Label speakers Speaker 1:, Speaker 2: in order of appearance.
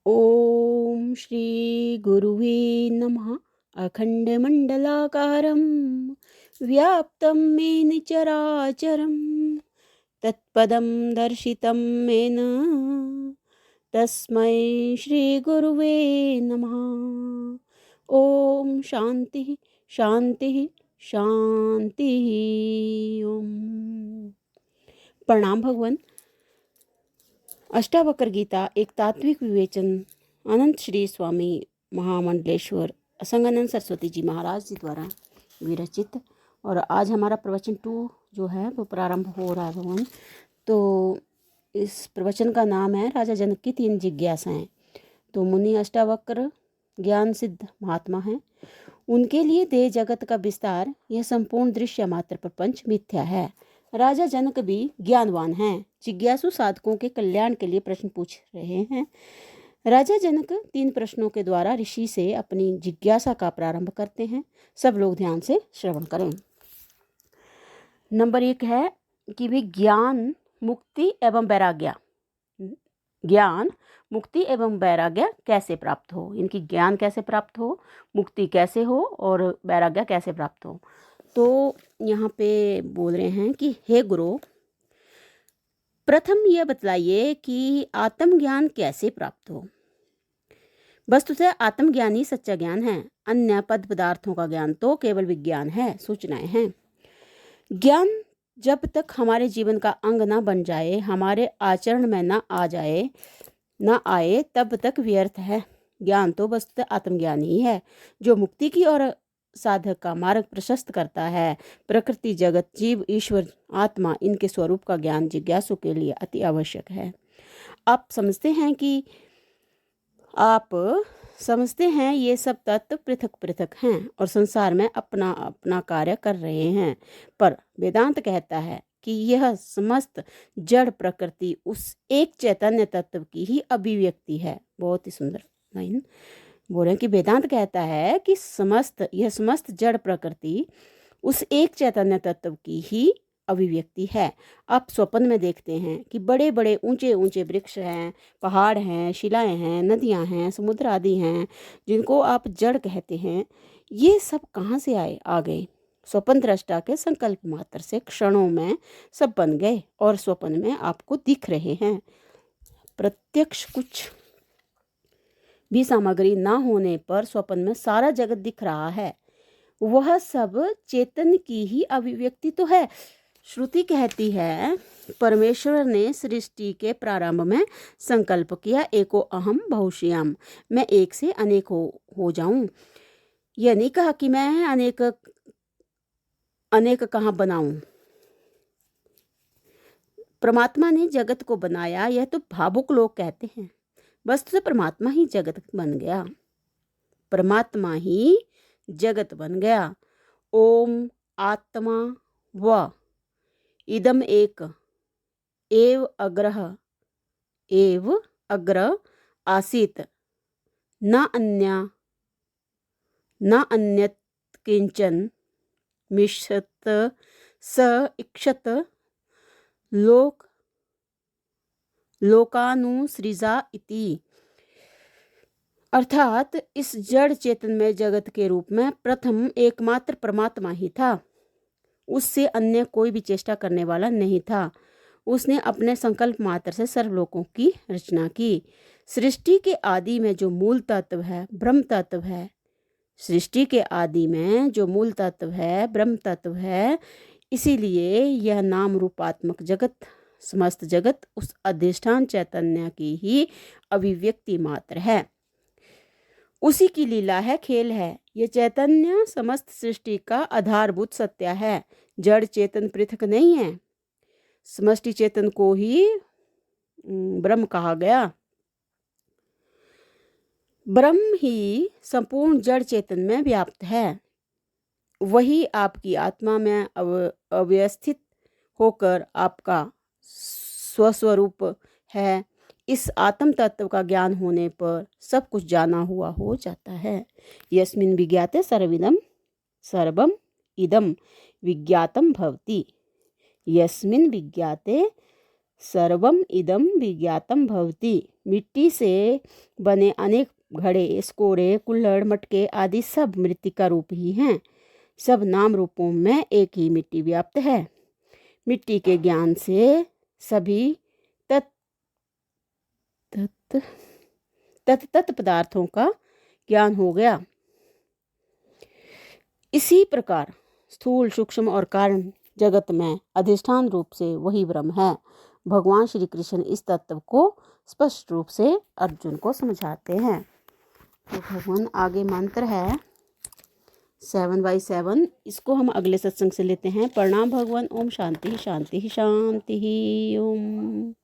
Speaker 1: ओम श्री गुरुवे नमः। अखंडमंडलाकारं व्याप्तं येन चराचरं तत्पदं दर्शितं येन तस्मै श्री गुरुवे नमः। ओम शांति शांति शांति। ओम। प्रणाम भगवान। अष्टावक्र गीता एक तात्विक विवेचन अनंत श्री स्वामी महामंडलेश्वर असंगानंद सरस्वती जी महाराज जी द्वारा विरचित। और आज हमारा प्रवचन 2 जो है वो प्रारंभ हो रहा है भगवान। तो इस प्रवचन का नाम है राजा जनक की 3 जिज्ञासाएं। तो मुनि अष्टावक्र ज्ञान सिद्ध महात्मा हैं। उनके लिए देह जगत का विस्तार यह संपूर्ण दृश्य मात्र प्रपंच मिथ्या है। राजा जनक भी ज्ञानवान हैं। जिज्ञासु साधकों के कल्याण के लिए प्रश्न पूछ रहे हैं। राजा जनक 3 प्रश्नों के द्वारा ऋषि से अपनी जिज्ञासा का प्रारंभ करते हैं। सब लोग ध्यान से श्रवण करें। नंबर 1 है कि भी ज्ञान मुक्ति एवं वैराग्य। ज्ञान मुक्ति एवं वैराग्य कैसे प्राप्त हो, इनकी ज्ञान कैसे प्राप्त हो, मुक्ति कैसे हो और वैराग्य कैसे प्राप्त हो। तो यहाँ पे बोल रहे हैं कि हे गुरु, प्रथम यह बतलाइए कि आत्मज्ञान कैसे प्राप्त हो। वस्तुतः आत्मज्ञान ही सच्चा ज्ञान है। अन्य पद पदार्थों का ज्ञान तो केवल विज्ञान है, सूचनाएं हैं। ज्ञान जब तक हमारे जीवन का अंग ना बन जाए, हमारे आचरण में ना आए तब तक व्यर्थ है। ज्ञान तो वस्तुतः आत्मज्ञान ही है जो मुक्ति की और साधक का मार्ग प्रशस्त करता है। प्रकृति, जगत, जीव, ईश्वर, आत्मा, इनके स्वरूप का ज्ञान जिज्ञासु के लिए अति आवश्यक है। आप समझते हैं ये सब तत्व पृथक पृथक हैं और संसार में अपना अपना कार्य कर रहे हैं, पर वेदांत कहता है कि यह समस्त जड़ प्रकृति उस एक चैतन्य तत्व की ही अभिव्यक्ति है। बहुत ही सुंदर लाइन बोल रहे हैं कि वेदांत कहता है कि यह समस्त जड़ प्रकृति उस एक चैतन्य तत्व की ही अभिव्यक्ति है। आप स्वप्न में देखते हैं कि बड़े बड़े ऊंचे ऊंचे वृक्ष हैं, पहाड़ हैं, शिलाएं हैं, नदियां हैं, समुद्र आदि हैं, जिनको आप जड़ कहते हैं। ये सब कहाँ से आ गए? स्वप्न दृष्टा के संकल्प मात्र से क्षणों में सब बन गए और स्वप्न में आपको दिख रहे हैं। प्रत्यक्ष कुछ भी सामग्री ना होने पर स्वप्न में सारा जगत दिख रहा है। वह सब चेतन की ही अभिव्यक्ति तो है। श्रुति कहती है परमेश्वर ने सृष्टि के प्रारंभ में संकल्प किया, एको अहम बहुश्याम, मैं एक से अनेक हो जाऊं। यह नहीं कहा कि मैं अनेक कहाँ बनाऊं। परमात्मा ने जगत को बनाया, यह तो भावुक लोग कहते हैं। वस्तु परमात्मा ही जगत बन गया। परमात्मा ही जगत बन गया। ओम आत्मा व इदम एक एव अग्र आसीत न अन्यत् किंचन मिषत स इक्षत लोकानुसृजा इति। अर्थात इस जड़ चेतन में जगत के रूप में प्रथम एकमात्र परमात्मा ही था। उससे अन्य कोई भी चेष्टा करने वाला नहीं था। उसने अपने संकल्प मात्र से सर्वलोकों की रचना की। सृष्टि के आदि में जो मूल तत्व है ब्रह्म तत्व है। सृष्टि के आदि में जो मूल तत्व है ब्रह्म तत्व है। इसीलिए यह नाम रूपात्मक जगत, समस्त जगत उस अधिष्ठान चैतन्य की ही अभिव्यक्ति मात्र है। उसी की लीला है, खेल है। यह चैतन्य समस्त सृष्टि का आधारभूत सत्य है। जड़ चेतन पृथक नहीं है। समष्टि चेतन को ही ब्रह्म कहा गया। ब्रह्म ही संपूर्ण जड़ चेतन में व्याप्त है। वही आपकी आत्मा में अवस्थित होकर आपका स्वस्वरूप है। इस आत्म तत्व का ज्ञान होने पर सब कुछ जाना हुआ हो जाता है। यस्मिन् विज्ञाते सर्वम इदम विज्ञातम भवति। यस्मिन् विज्ञाते सर्वम इदम विज्ञातम भवति। मिट्टी से बने अनेक घड़े, स्कोरे, कुल्हड़, मटके आदि सब मृत्तिका रूप ही हैं। सब नाम रूपों में एक ही मिट्टी व्याप्त है। मिट्टी के ज्ञान से सभी तत्त पदार्थों का ज्ञान हो गया। इसी प्रकार स्थूल, सूक्ष्म और कारण जगत में अधिष्ठान रूप से वही ब्रह्म है। भगवान श्री कृष्ण इस तत्व को स्पष्ट रूप से अर्जुन को समझाते हैं। तो भगवान आगे मंत्र है 7/7, इसको हम अगले सत्संग से लेते हैं। प्रणाम भगवान। ओम शांति शांति शांति। ओम।